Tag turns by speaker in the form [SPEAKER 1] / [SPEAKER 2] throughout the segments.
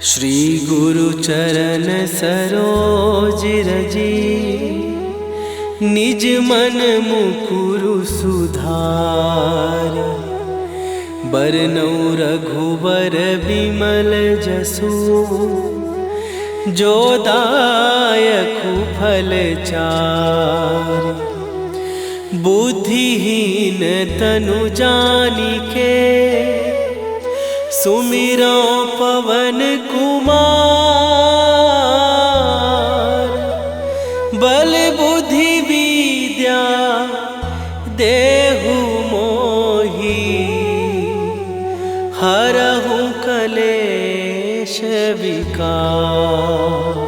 [SPEAKER 1] श्री गुरु चरण सरोज रजी, निज मन मुकुरु सुधार। बरनउँ रघुबर बिमल जसु, जो दायकु फल चारि। बुद्धिहीन तनु जानिके, सुमिरो पवन कुमार। बल बुद्धि विद्या देहु मोहि, हरहु कलेश विकार।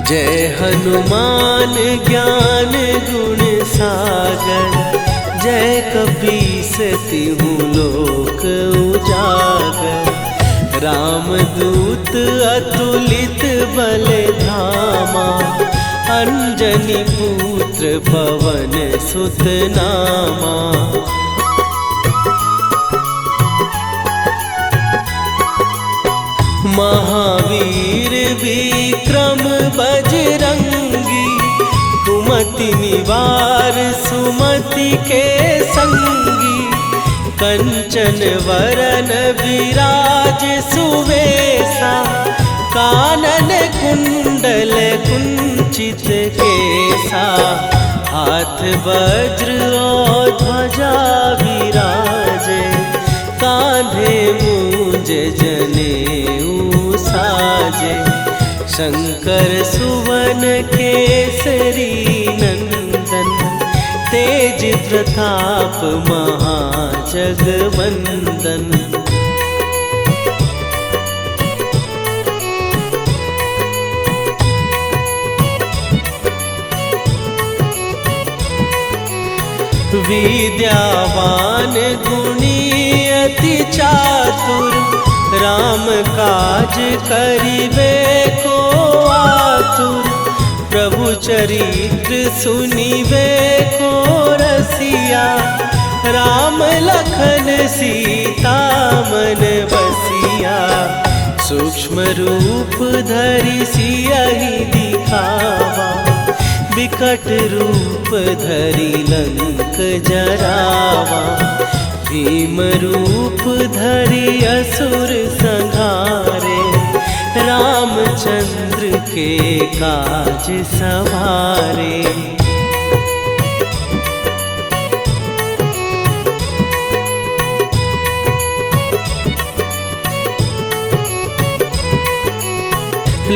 [SPEAKER 1] जय हनुमान ज्ञान गुण सागर, जय कपीस तिहुँ लोक उजागर। रामदूत अतुलित बल धामा, अंजनी पुत्र पवन सुत नामा। महावीर विक्रम बजरंगी, कुमति निवार सुमति के संगी। कंचन वरन विराज सुवेशा, कानन कुंडल कुंचित केसा। हाथ वज्र और ध्वजा विराजे, कांधे मूंज जनेऊ साजे। शंकर सुवन केसरी नंदन, तेज प्रताप महाजगवंदन। विद्यावान गुणी अति चातुर, राम काज करिबे को आतुर। प्रभु चरित्र सुनिबे को रसिया, राम लखन सीता मन बसिया। सूक्ष्म रूप धरि सियहि दिखावा, विकट रूप धरि लंक जरावा। भीम रूप धरि असुर संहारे, रामचंद्र के काज सवारे।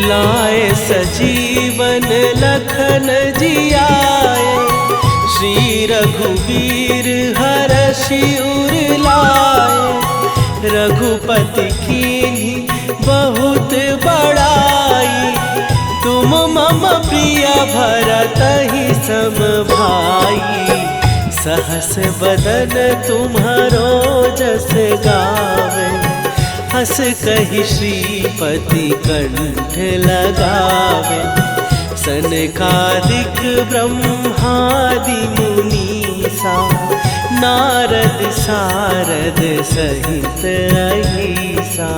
[SPEAKER 1] लाए सजीवन लखन जियाए, श्री रघुवीर हरषि उर लाए। रघुपति कीन्ही बहुत बड़ाई, तुम मम प्रिय भरतहि सम भाई। सहस बदन तुम्हरो जस गावे, हस कहि श्रीपति कंठ लगावे। सनकादिक ब्रह्मादि मुनीसा, नारद सारद सहित अहिसा।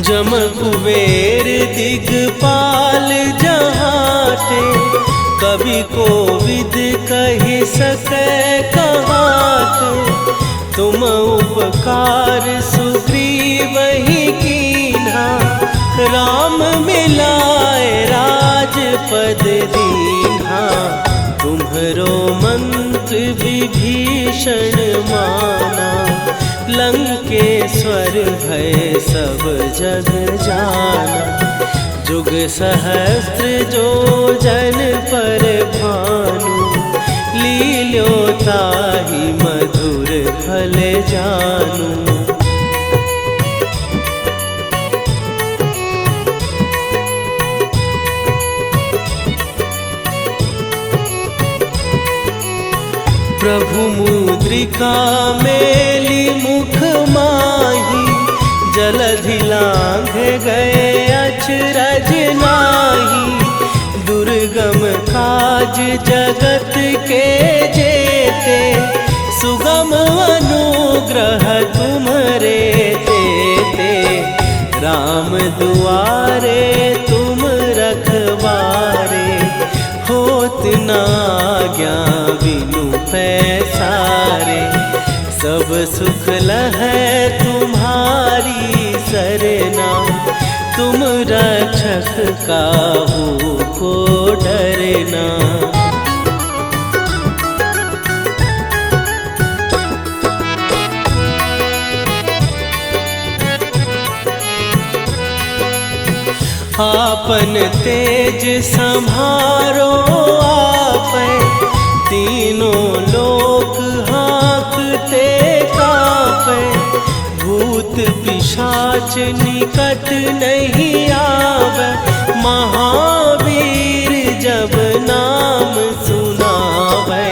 [SPEAKER 1] जम कुबेर दिगपाल जहाते, कवि कोविद कहि सकै कहाते। तुम उपकार सुग्रीवहि कीन्हा, राम मिलाए राजपद दीन्हा। तुम्हरो मंत्र विभीषण माना, लंकेश्वर भय सब जग जाना। जुग सहस्त्र जो जन पर भानु, लील्यो ताहि मधुर फल जानू। प्रभु मुद्रिका मेली मुख माही, जलधि लांघ गए अचरज नाही। दुर्गम काज जगत के जेते, सुगम अनुग्रह तुम्हारे देते। राम दुआरे तुम रखवारे, होत न आज्ञा बिनु पैसारे। सब सुख लहै तुम्हारी सरना, तुम रक्षक काहू को डरना। आपन तेज संभारो आपै, तीनों लोक हाँकते कांपै। भूत पिशाच निकट नहीं आवे, महावीर जब नाम सुनावे।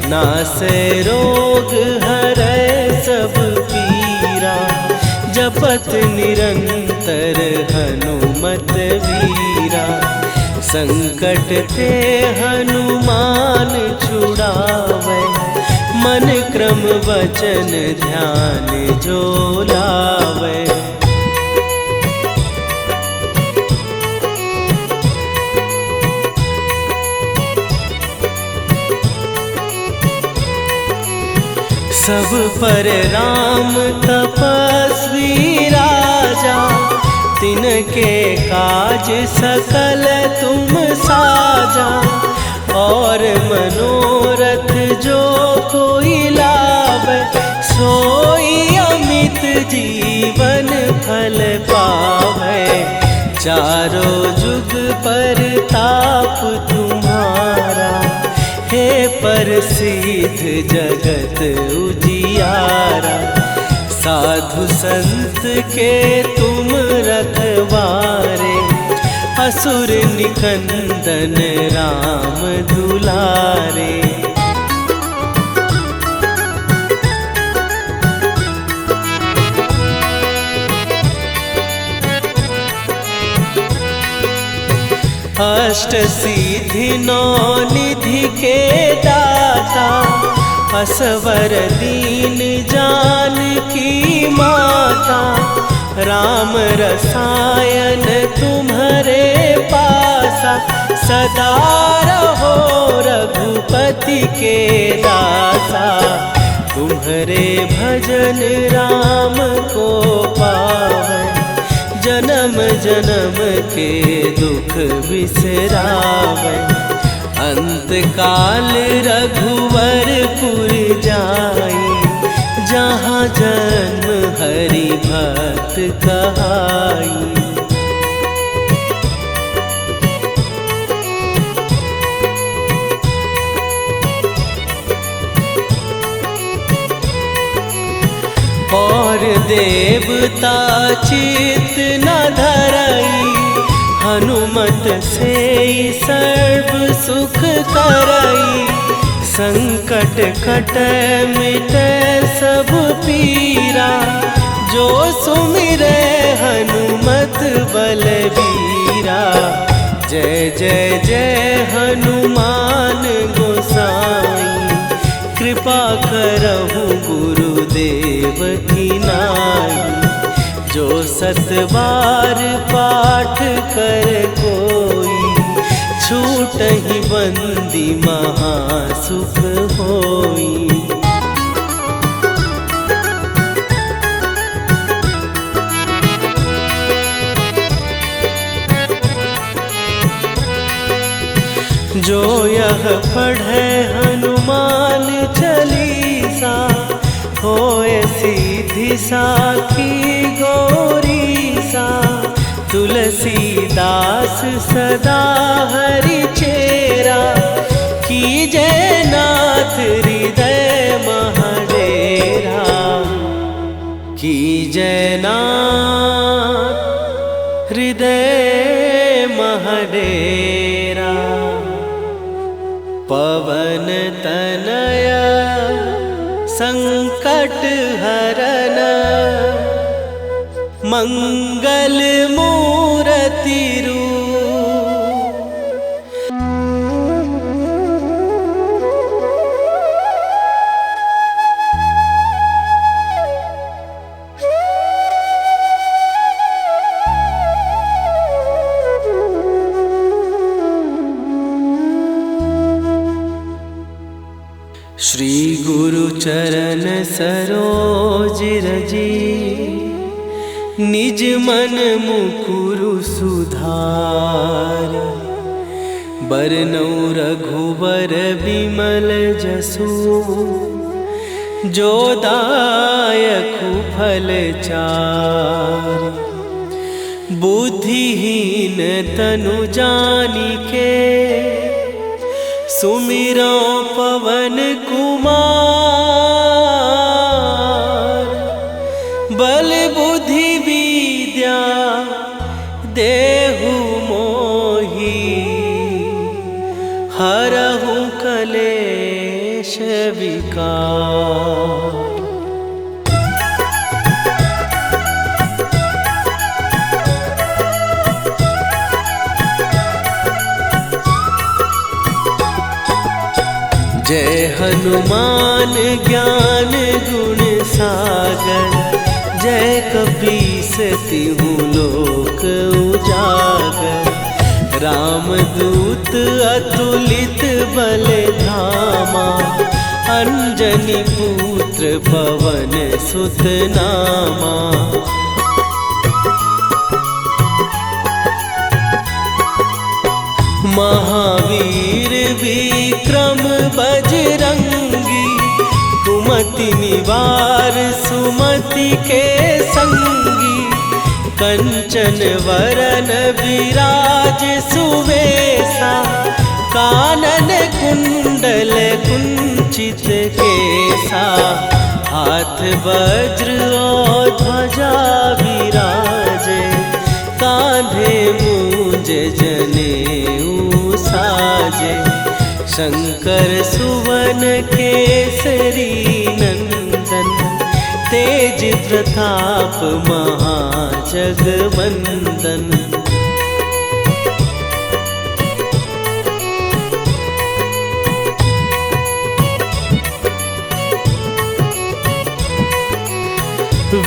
[SPEAKER 1] नासै रोग हरै सब पीरा, जपत निरंतर हनुमत वीरा। संकट ते हनुमान छुड़ावे, मन क्रम वचन ध्यान जो लावे। सब पर राम तपस्वी राजा, तिनके काज सकल तुम साजा। और मनोरथ जो कोई लावे, सोई अमित जीवन फल पावे। चारों जुग पर ताप तुम्हारा, हे प्रसिद्ध जगत उजियारा। साधु संत के तुम रखवारे, असुर निकंदन राम दुलारे। अष्ट सिद्धि नौ निधि के दाता, असवर दीन जानकी माता। राम रसायन तुम्हारे पासा, सदा रहो रघुपति के दासा। तुम्हारे भजन राम को पावे, जन्म जन्म के दुख बिसरावे। अंत काल रघुवरपुर जाई, जहाँ जन्म हरि भक्त कहाई। और देवता चित न धरई, हनुमत से सर्व सुख करई। संकट कट मिट सब पीरा, जो सुमिरै हनुमत बलबीरा। जय जय जय हनुमान गोसाई, कृपा करहु गुरुदेव की नाई। जो सत बार पाठ कर कोई, छूटहि बंदी महासुख होई। जो यह पढ़े हनुमान चालीसा, होए सीधी साखी गौरीसा। तुलसीदास सदा हरि चेरा, कीजय नाथ हृदय महडेरा। कीजय नाथ हृदय महडेरा। पवन तनया संकट हरन मंगल मूर्ति रूप। श्री गुरु चरण सरोज रजी निज मन मुकुरु सुधार। बरनौ रघुबर बिमल जसु जो दायकु फल चार। बुद्धिहीन तनु जानिके सुमिरो पवन कुमार। बल बुद्धि विद्या देहु मोहि हरहु कलेश विकार। जय हनुमान ज्ञान गुण सागर। जय कपीस तिहु लोक उजागर। रामदूत अतुलित बल धामा। अंजनी पुत्र पवन सुत नामा। महावीर विक्रम बजरंगी। कुमति निवार सुमति के संगी। कंचन वरन विराज सुवेशा। कानन कुंडल कुंचित केसा। हाथ वज्र और ध्वजा विराजे। कांधे मूंज जनेऊ साजे। शंकर सुवन केसरी नंदन। तेज प्रताप महाजगवंदन।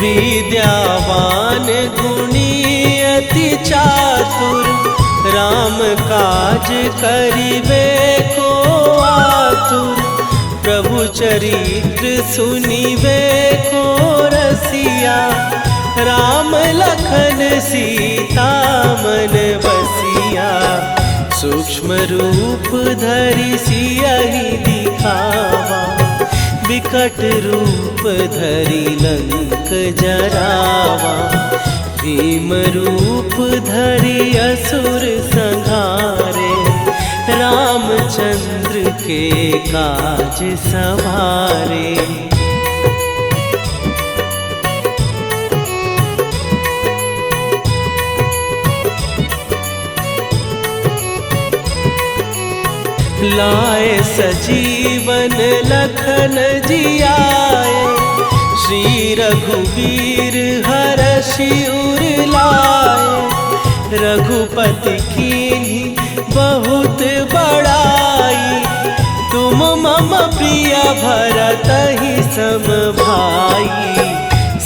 [SPEAKER 1] विद्यावान गुणी अति चातुर। राम काज करिबे को आतुर। प्रभु चरित्र सुनिबे को रसिया। राम लखन सीता मन बसिया। सूक्ष्म रूप धरि सियहि दिखावा। विकट रूप धरि लंक जरावा। भीम रूप धरि असुर संहारे। रामचंद्र के काज सवारे। लाए सजीवन लखन जियाए। श्री रघुवीर हरषि उर लाए। रघुपति कीन्ही बहुत बड़ाई। तुम मम प्रिय भरतहि सम भाई।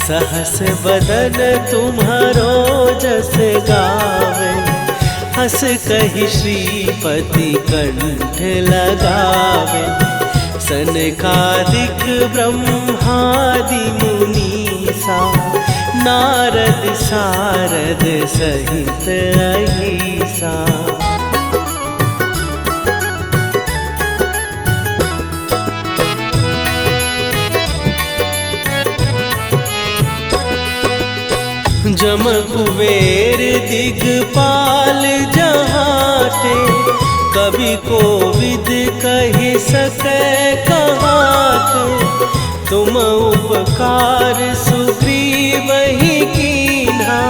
[SPEAKER 1] सहस बदन तुम्हारो जस गावे। हस कहि श्रीपति कंठ लगावे। सनकादिक ब्रह्मादि मुनीसा। नारद सारद सहित अहिसा। जम कुबेर दिगपाल जहाते। कवि कोविद कहि सकै कहाते। तुम उपकार सुग्रीवहि कीन्हा।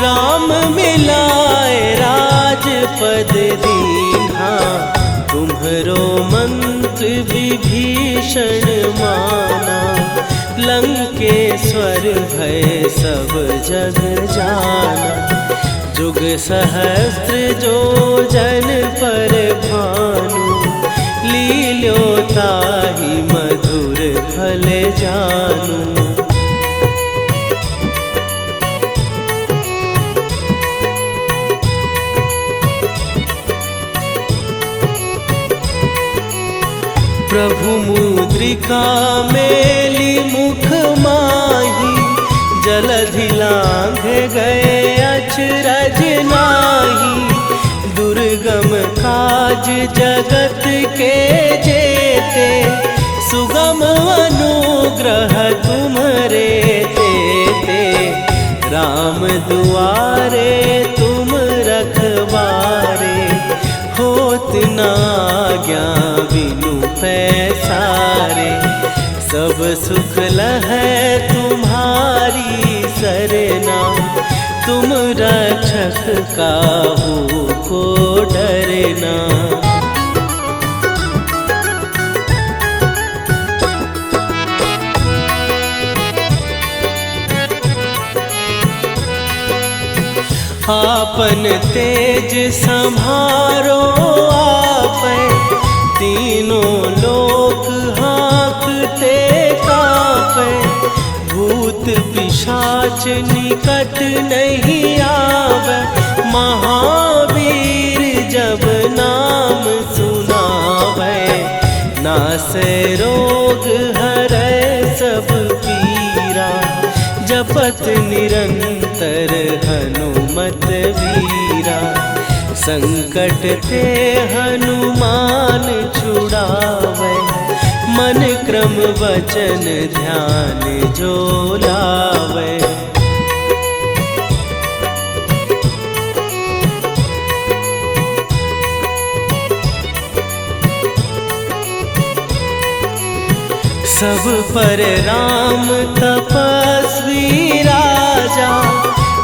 [SPEAKER 1] राम मिलाए राजपद दीन्हा। तुम्हरो विभीषण माना, लंकेश्वर भय सब जग जाना। जुग सहस्त्र जो जन पर भानु, लील्यो ताहि मधुर फल जानू। प्रभु मुद्रिका मेली मुख माही, जलधि लांघ गए अचरज नाही। दुर्गम काज जगत के जेते, सुगम अनुग्रह तुम्हरे तेते। राम दुआरे तुम रखवारे, होत न आज्ञा बिनु पैसारे। सब सुख लहै तुम्हारी सरना, तुम रक्षक काहू को डरना। आपन तेज संभारो आपै, तीनों लोक हाँकते कांपै। भूत पिशाच निकट नहीं आवे, महावीर जब नाम सुनावे। नासै रोग हरै सब पीरा, जपत निरंतर हनुमत वीरा। संकट ते हनुमान छुड़ावे, मन क्रम वचन ध्यान जो लावे। सब पर राम तपस्वी राजा,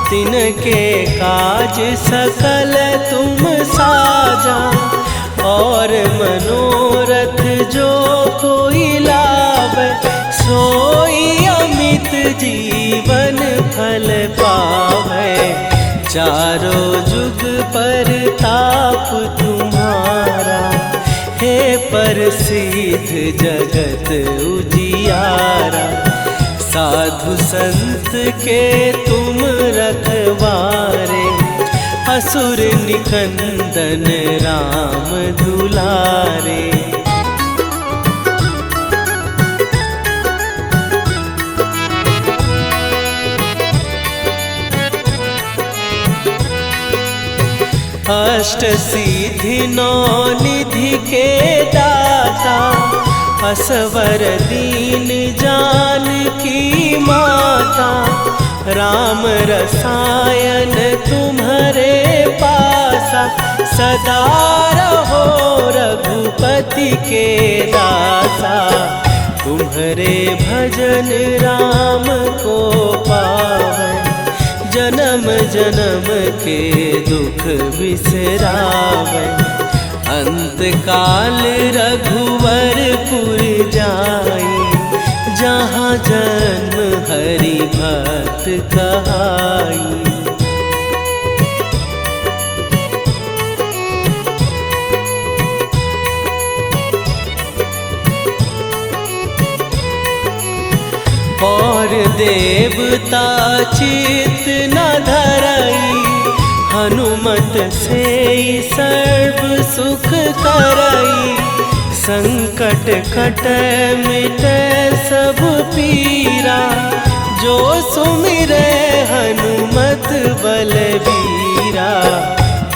[SPEAKER 1] तिनके काज सकल तुम साजा। और मनोरथ जो कोई लावे, सोई अमित जीवन फल पावे। चारों जुग पर ताप तुम्हारा, हे प्रसिद्ध जगत उजियारा। साधु संत के तुम रखवारे, असुर निकंदन राम दुलारे। अष्ट सिद्धि नौ निधि के दाता, असवर दीन जानकी माता। राम रसायन तुम्हारे पासा, सदा रहो रघुपति के दासा। तुम्हारे भजन राम को पावै, जन्म जन्म के दुख बिसरावे। अंत काल रघुवरपुर जाई, जहाँ जन्म हरि भक्त कहाई। और देवता चित न धरई, हनुमत से सर्व सुख करई। संकट कटै मिटै सब पीरा, जो सुमिरै हनुमत बलबीरा।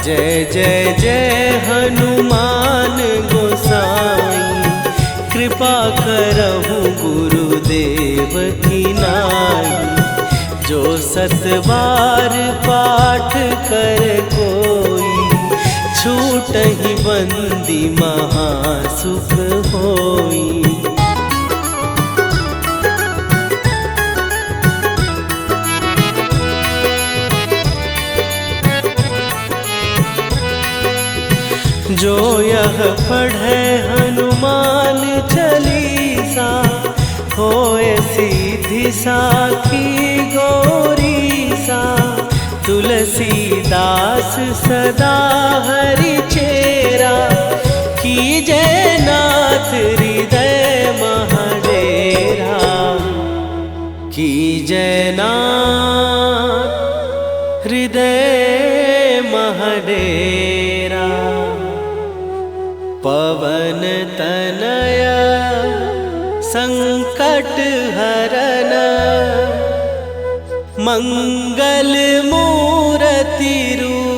[SPEAKER 1] जय जय जय हनुमान गोसाई, कृपा करहु गुरुदेव की नाई। जो सत बार पाठ कर कोई, छूटहि बंदी महासुख होई। जो यह पढ़े हनुमान सिद्धि साखी गौरी सा, तुलसीदास सदा हरि चेरा, की जयनाथ हृदय महडेरा, की जयनाथ हृदय महडेरा। पवन तनया संकट हरन, मंगल मूर्ति रूप।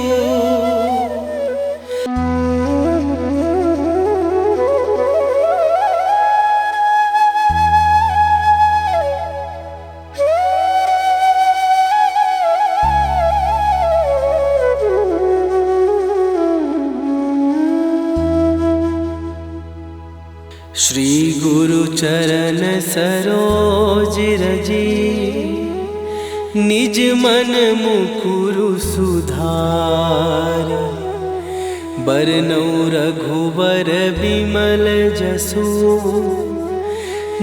[SPEAKER 1] श्री गुरु चरण सरोज रजी, निज मन मुकुरु सुधार। बरनौ रघुबर बिमल जसु,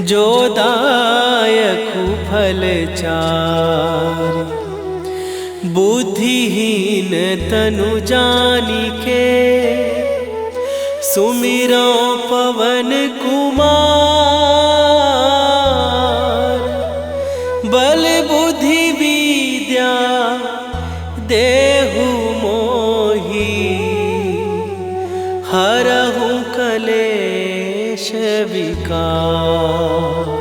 [SPEAKER 1] जो दायकु फल चार। बुद्धिहीन तनु जानिके, सुमिरो पवन कुमार। बल बुद्धि विद्या देहु मोहि, हरहु कलेश विकार।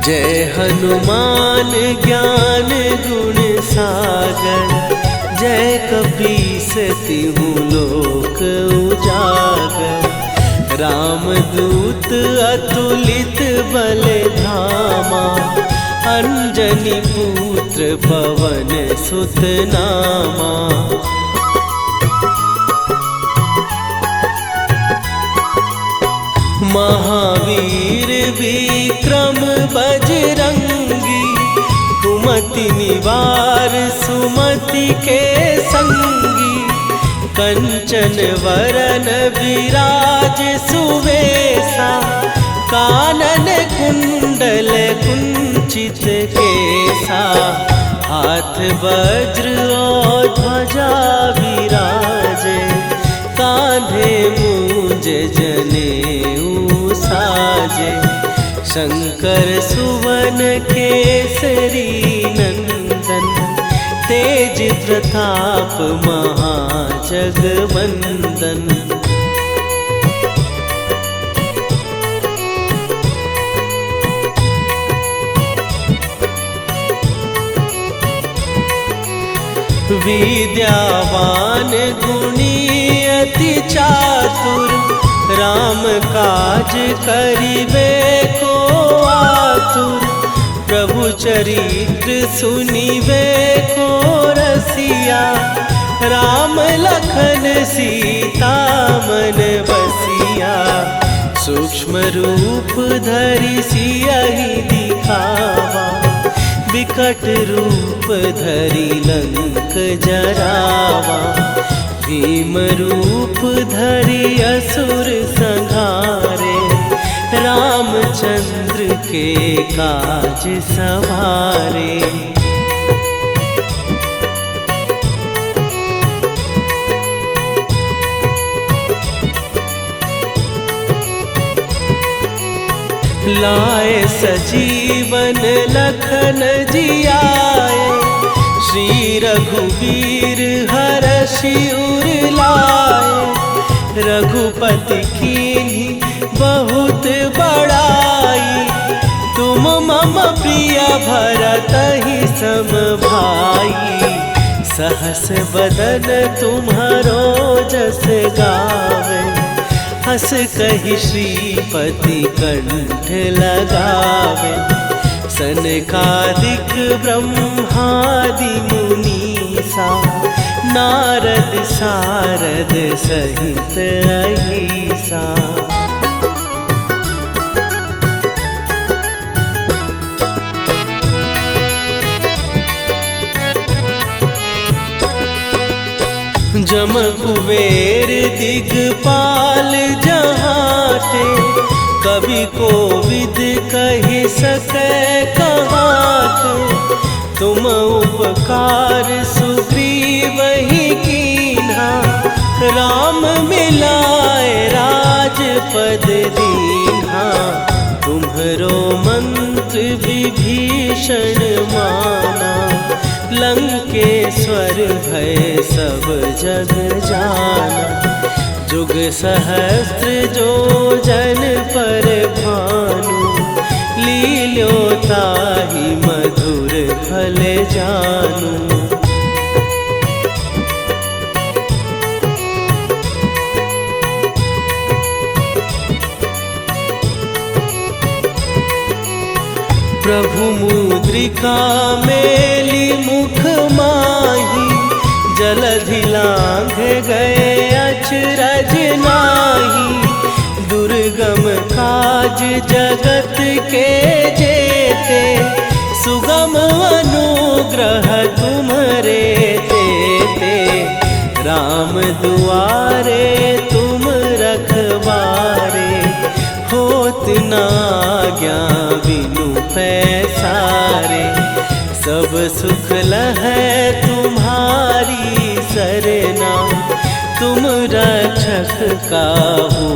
[SPEAKER 1] जय हनुमान ज्ञान गुण सागर, जय कपीस तिहु लोक उजागर। रामदूत अतुलित बल धामा, अंजनी पुत्र पवन सुत नामा। महावीर विक्रम बजरंगी, कुमति निवार सुमति के संगी। कंचन वरन विराज सुवेशा, कानन कुंडल कुंचित केसा। हाथ वज्र और ध्वजा विराजे, कांधे मूंज जनेऊ साजे। शंकर सुवन केसरी नंदन, तेज प्रताप महाजगवंदन। विद्यावान गुणी अति चातुर, राम काज करिबे को आतुर। प्रभु चरित्र सुनिबे को रसिया, राम लखन सीता मन बसिया। सूक्ष्म रूप धरि सियहि दिखावा, विकट रूप धरि लंक जरावा। भीम रूप धरि असुर संहारे, रामचंद्र के काज सवारे। लाए सजीवन लखन जियाए, श्री रघुवीर हरषि उर लाए। रघुपति कीन्ही बहुत बड़ाई, तुम मम प्रिय भरतहि सम भाई। सहस बदन तुम्हारो जस गावे, हस कहि श्रीपति कंठ लगावे। सनकादिक ब्रह्मादि मुनीसा, नारद सारद सहित अहिसा। जम कुबेर दिगपाल जहाते, कवि कोविद कहि सकै कहाते। तुम उपकार सुग्रीवहि कीन्हा, राम मिलाए राजपद दीन्हा। तुम्हरो मंत्र विभीषण माना, लंकेश्वर भय सब जग जाना। जुग सहस्त्र जो जन पर भानु, लील्यो ताहि मधुर फल जानू। प्रभु मुद्रिका मेली मुख माही, जलधि लांघ गए अचरज नाही। दुर्गम काज जगत के जेते, सुगम अनुग्रह तुम्हरे तेते। राम दुआरे तुम रखवारे, होत न आज्ञा बिनु पैसारे। सब सुख लहै तुम्हारी सरना, तुम रक्षक काहू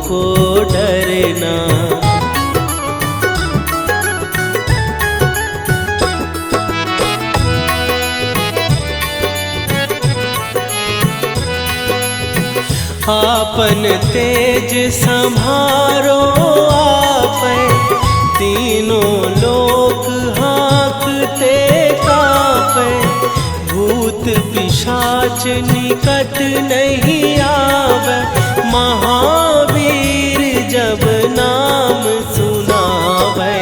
[SPEAKER 1] को डरना। आपन तेज सम्हारो आपै, तीनों लोक हाँकते काँपै। भूत पिशाच निकट नहीं आवे, महावीर जब नाम सुनावे।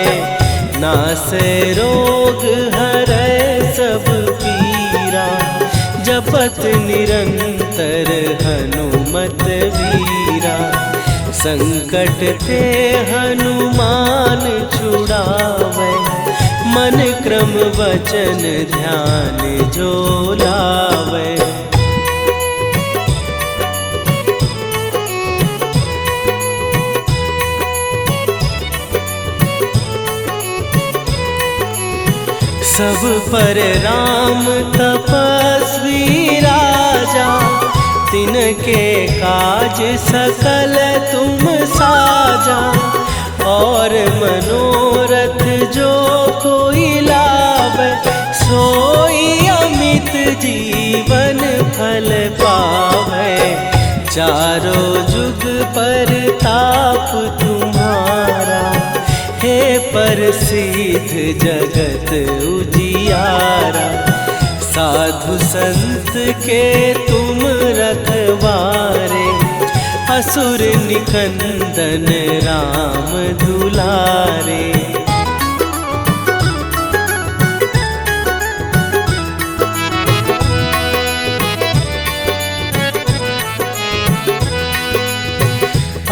[SPEAKER 1] नासै रोग हरै सब पीरा, जपत निरंतर हनुमत वीरा। संकट ते हनुमान छुड़ावे, मन क्रम वचन ध्यान जो लावे। सब पर राम तपस्वी राजा, तिनके काज सकल तुम साजा। और मनोरथ जो कोई लावे, सोई अमित जीवन फल पावे। चारों जुग पर ताप तुम्हारा, हे प्रसिद्ध जगत उजियारा। साधु संत के तुम रखवारे, असुर निकंदन राम दुलारे।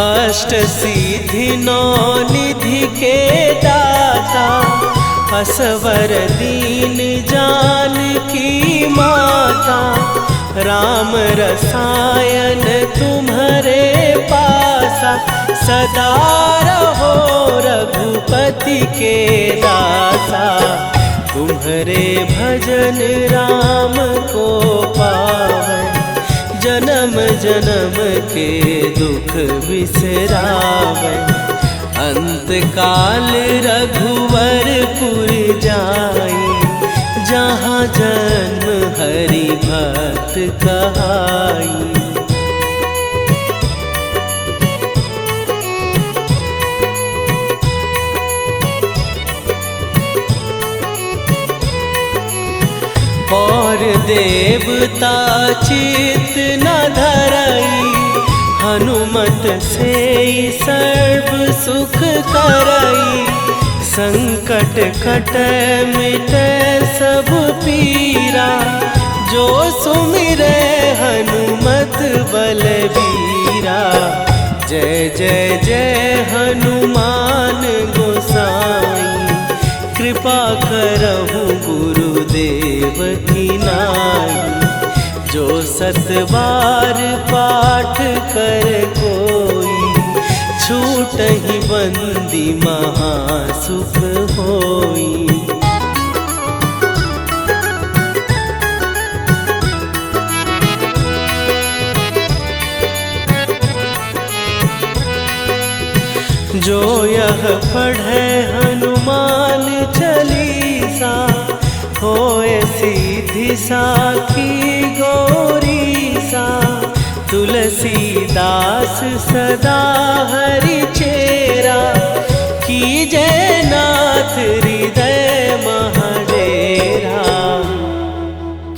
[SPEAKER 1] अष्ट सिद्धि नौ निधि के दाता, असवर दीन जानकी माता। राम रसायन तुम्हारे पासा, सदा रहो रघुपति के दासा। तुम्हारे भजन राम को पावै, जन्म जन्म के दुख बिसरावै। अंत काल रघुवरपुर जाई, जहाँ जन्म हरि भक्त कहाई। और देवता चित न धरई, हनुमत से सर्व सुख करई। संकट कटै मिटै सब पीरा, जो सुमिरै हनुमत बलबीरा। जय जय जय हनुमान गोसाई, कृपा करहु गुरुदेव की नाई। जो 7 बार पाठ कर कोई, छूटहि बंदी महासुख होई। जो यह पढ़े हनुमान चालीसा, होए सीधी साखी गौरीसा। तुलसीदास सदा हरि चेरा, कीजय नाथ हृदय महडेरा।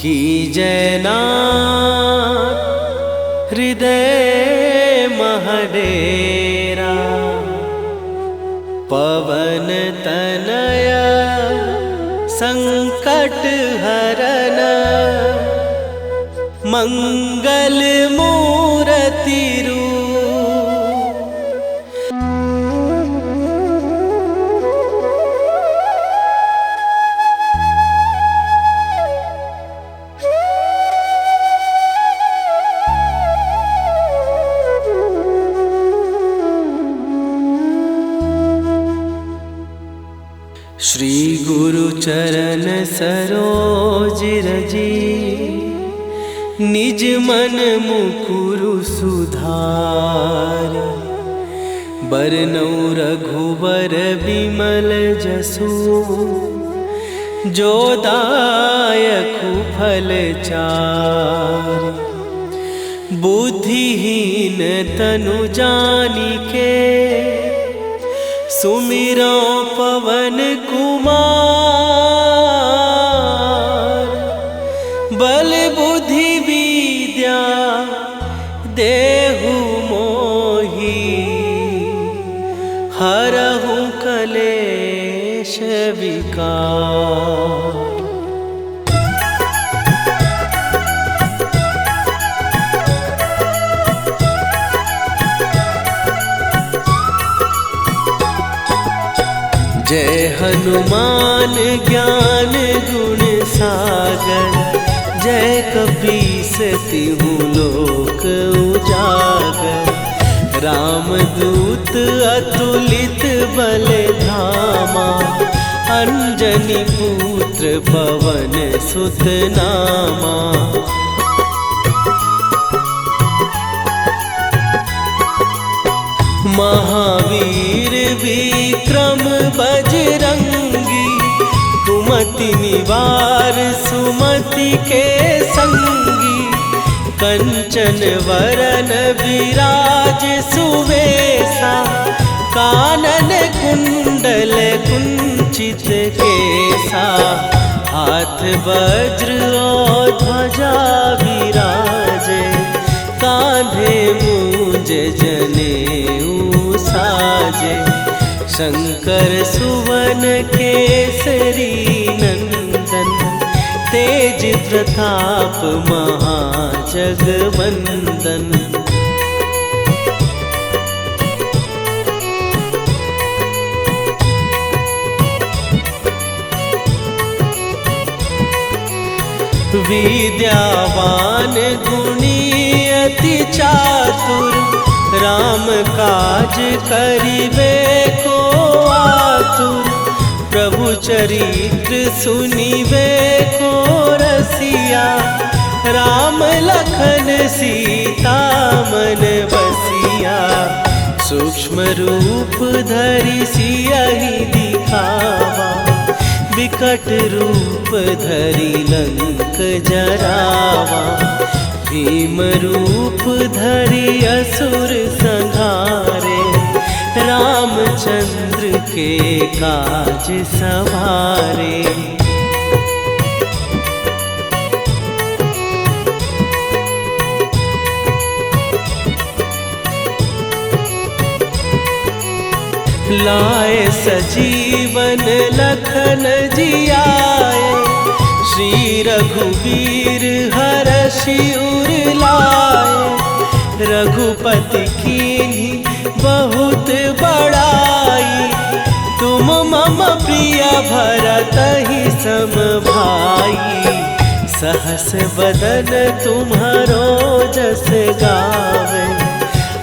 [SPEAKER 1] कीजय नाथ हृदय महडेरा। पवन तनया संकट हरन, मंगल मूर्ति रूप। श्री गुरु चरण सरोज रजी, निज मन मुकुरु सुधार। बरनौ रघुबर बिमल जसु, जो दायकु फल चार। बुद्धिहीन तनु जानिके, सुमिरो पवन कुमार। बल बुद्धि विद्या देहु मोहि, हरहु कलेश विकार। जय हनुमान ज्ञान गुण सागर, जय कपीस तिहु लोक उजागर। रामदूत अतुलित बल धामा, अंजनी पुत्र पवन सुत नामा। महावीर विक्रम बजरंगी, कुमति निवार सुमति के संगी। कंचन वरन विराज सुवेशा, कानन कुंडल कुंचित केसा। हाथ वज्र और ध्वजा विराजे, कांधे मूंज जनेऊ साजे। शंकर सुवन केसरी नंदन, तेज प्रताप महाजगवंदन। विद्यावान गुणी अति चातुर, राम काज करिबे को आतुर। प्रभु चरित्र सुनिबे को रसिया, राम लखन सीता मन बसिया। सूक्ष्म रूप धरि सियहि दिखावा, विकट रूप धरि लंक जरावा। भीम रूप धरि असुर संहारे, रामचंद्र के काज सवारे। लाए सजीवन लखन जियाए, श्री रघुवीर हरषि उर लाए। रघुपति कीन्ही बहुत बड़ाई, तुम मम प्रिय भरतहि सम भाई। सहस बदन तुम्हारो जस गावे,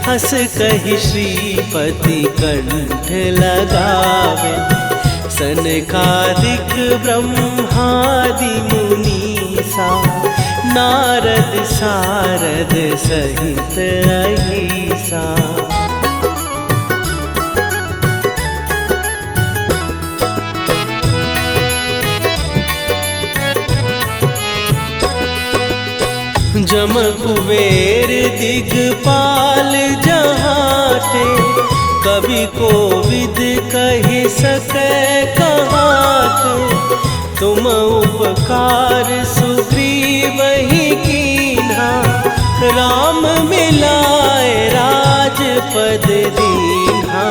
[SPEAKER 1] हस कहि श्रीपति कंठ लगावे। सनकादिक ब्रह्मादि मुनीसा, नारद सारद सहित अहिसा। जम कुबेर दिगपाल जहाँ थे, कवि कोविद कहि सकै कहाते। तुम उपकार सुग्रीव ही कीन्हा, राम मिलाए राजपद दीन्हा।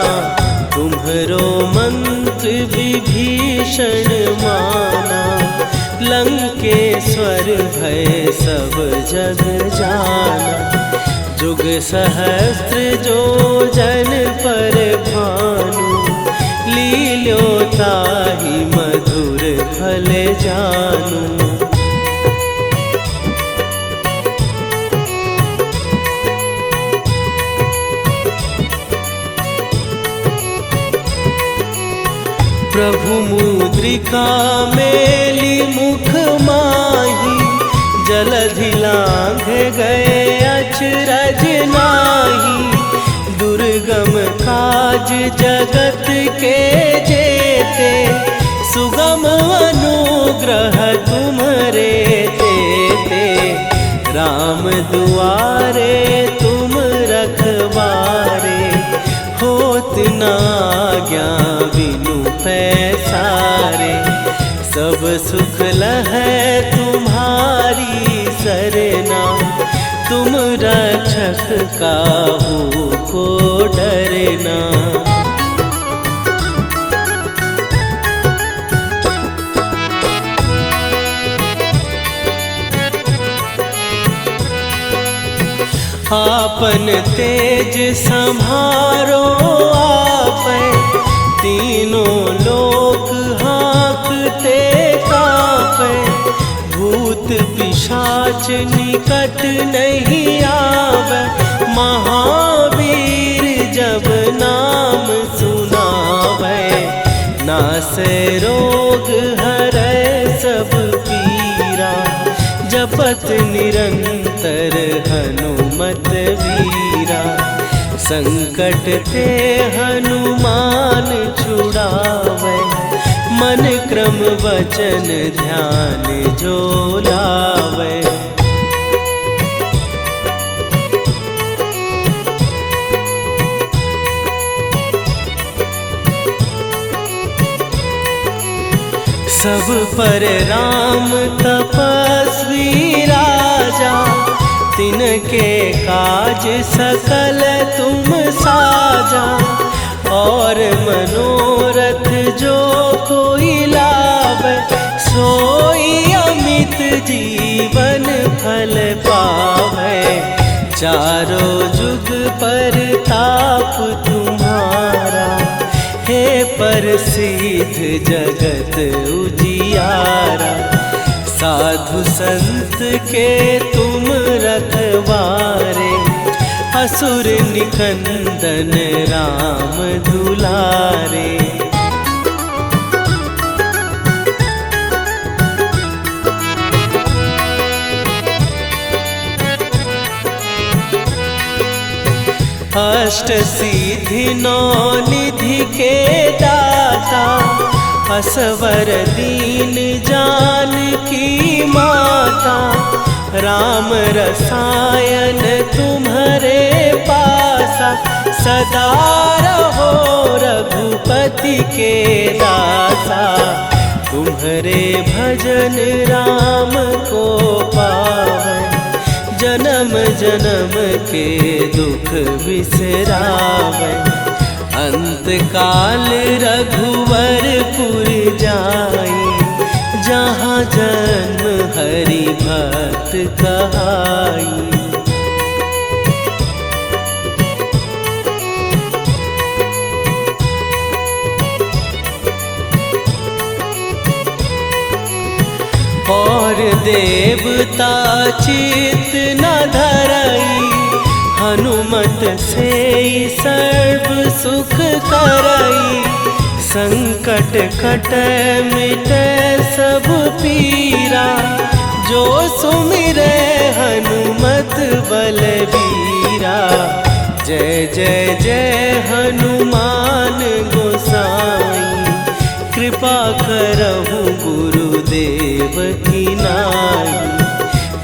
[SPEAKER 1] तुम्हरो मंत्र विभीषण माना, लंकेश्वर भय सब जग जाना। जुग सहस्त्र जो जन पर भानु, लील्यो ताहि मधुर फल जानू। प्रभु मुद्रिका मेली मुख माही, जलधि लांघ गए अचरज नाही। दुर्गम काज जगत के जेते, सुगम अनुग्रह तुम्हरे तेते। राम दुआरे तुम रखवारे, होत न आज्ञा बिनु पैसारे। सब सुख लहै तुम्हारी सरना, तुम रक्षक काहू को डरना। आपन तेज सम्हारो आपै, तीनों लोक हाँकते कांपै। भूत पिशाच निकट नहीं आवे, महावीर जब नाम सुनावे। नासै रोग हरै सब पीरा, जपत निरंतर हनुमत वीरा। संकट ते हनुमान छुड़ावे, मन क्रम वचन ध्यान जो लावे। सब पर राम तपस्वी राजा, तिनके काज सकल तुम साजा। और मनोरथ जो कोई लावे, सोई अमित जीवन फल पावे। चारों जुग पर ताप तुम्हारा, हे प्रसिद्ध जगत उजियारा। साधु संत के तुम रखवारे, असुर निकंदन राम दुलारे। अष्ट सिद्धि नौ निधि के दाता, असवर दीन जानकी माता। राम रसायन तुम्हारे पासा, सदा रहो रघुपति के दासा। तुम्हारे भजन राम को पावै, जन्म जन्म के दुख बिसरावै। अंत काल रघुवरपुर जाई, जहाँ जन्म हरि भक्त कहाई। और देवता चित न धरई, हनुमत से सर्व सुख करई। संकट कटै मिटै सब पीरा, जो सुमिरै हनुमत बलबीरा। जय जय जय हनुमान गोसाई, कृपा करहु गुरुदेव की नाई।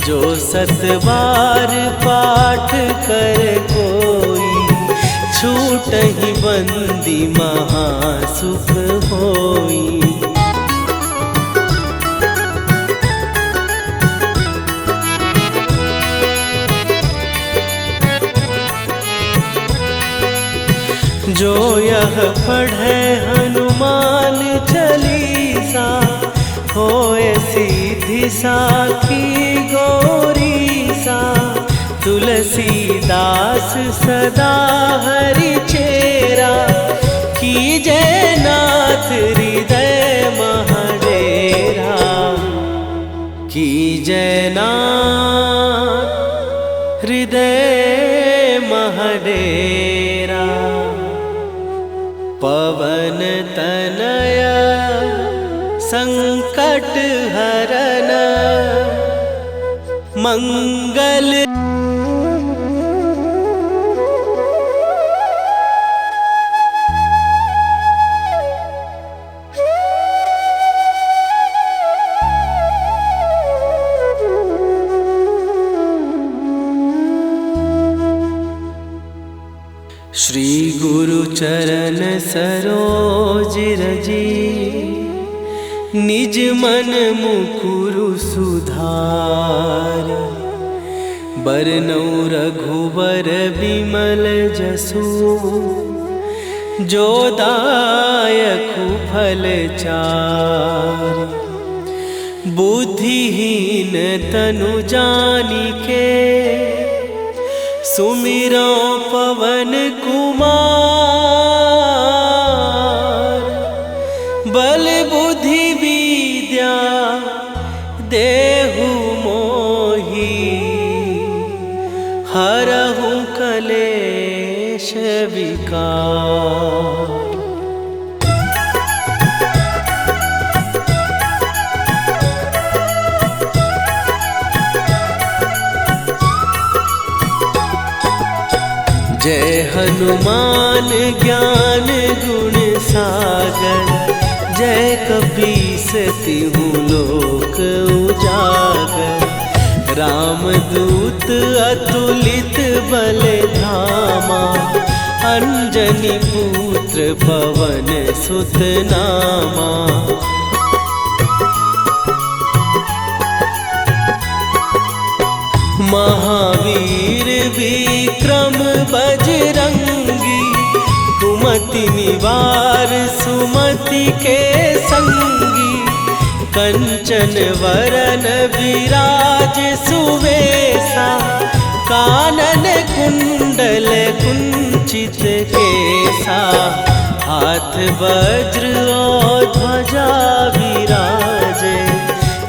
[SPEAKER 1] जो 7 बार पाठ कर कोई, छूटहि बंदी महासुख होई। जो यह पढ़े हनुमान चालीसा, होए सीधी साखी गौरीसा। तुलसीदास सदा हरि चेरा, कीजय नाथ हृदय महडेरा। कीजय नाथ हृदय महडेरा। पवन तनया संकट हरन, मंगल। श्री गुरु चरण सरोज रजी, निज मन मुकुरु सुधार। बरनउँ रघुबर बिमल जसु, जो दायकु फल चार। बुद्धिहीन तनु जानिके, सुमिरो पवन कुमार। बल बुद्धि विद्या देहु मोहि, हरहु कलेश विकार। जय हनुमान ज्ञान गुण सागर, जय कपीस तिहु लोक उजागर। रामदूत अतुलित बल धामा, अंजनी पुत्र पवन सुत नामा। महावीर विक्रम बजरंगी, कुमति निवार सुमति के संगी। कंचन वरन विराज सुवेशा, कानन कुंडल कुंचित केसा। हाथ वज्र और ध्वजा विराजे,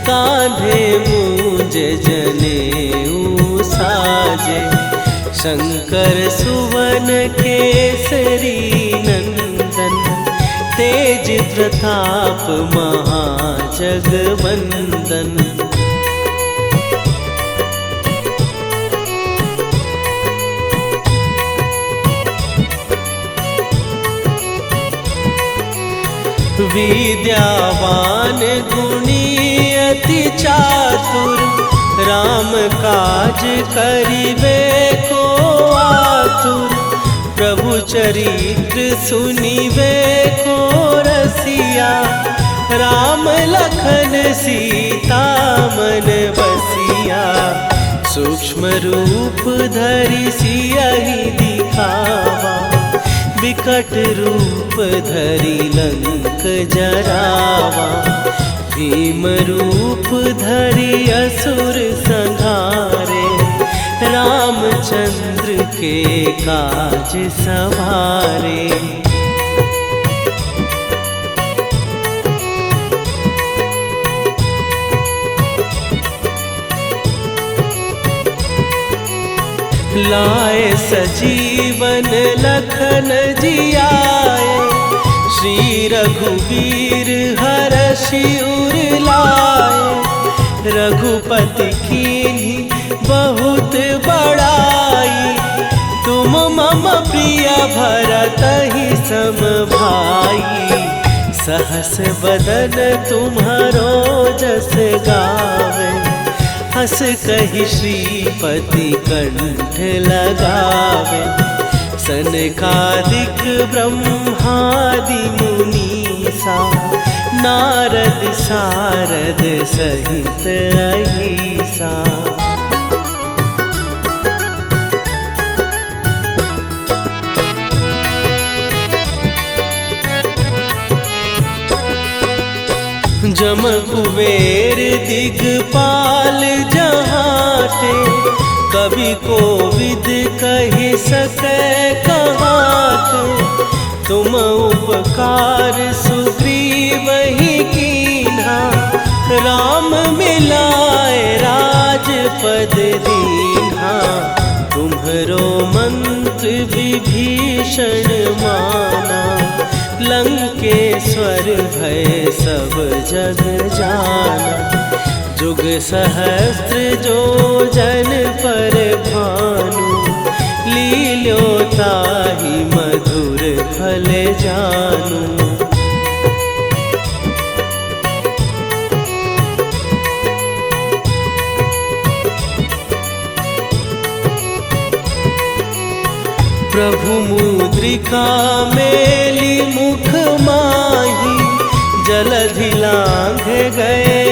[SPEAKER 1] कांधे मूंज जनेऊ साजे। शंकर सुवन केसरी नंदन, तेज प्रताप महाजगवंदन। विद्यावान गुणी अति चातुर, राम काज करिबे को आतुर। प्रभु चरित्र सुनिबे को रसिया, राम लखन सीता मन बसिया। सूक्ष्म रूप धरि सियहि दिखावा, विकट रूप धरि लंक जरावा। भीम रूप धरि असुर संहारे, रामचंद्र के काज सवारे। लाए सजीवन लखन जियाए, श्री रघुवीर हरषि उर लाए। रघुपति कीन्ही बहुत बड़ाई, तुम मम प्रिय भरतहि सम भाई। सहस बदन तुम्हारो जस गावे, हस कहि श्रीपति कंठ लगावे। सनकादिक ब्रह्मादि मुनीसा, नारद सारद सहित अहिसा। जम कुबेर दिगपाल जहाते, कवि कोविद कहि सकै कहाते। तुम उपकार सुग्रीवहि कीन्हा, राम मिलाए राजपद दीन्हा। तुम्हरो मंत्र विभीषण माना, लंकेश्वर भय सब जग जाना। जुग सहस्त्र जो जन पर भानु, लील्यो ताहि मधुर फल जानू। प्रभु मुद्रिका मेली मुख माही, जलधि लांघ गए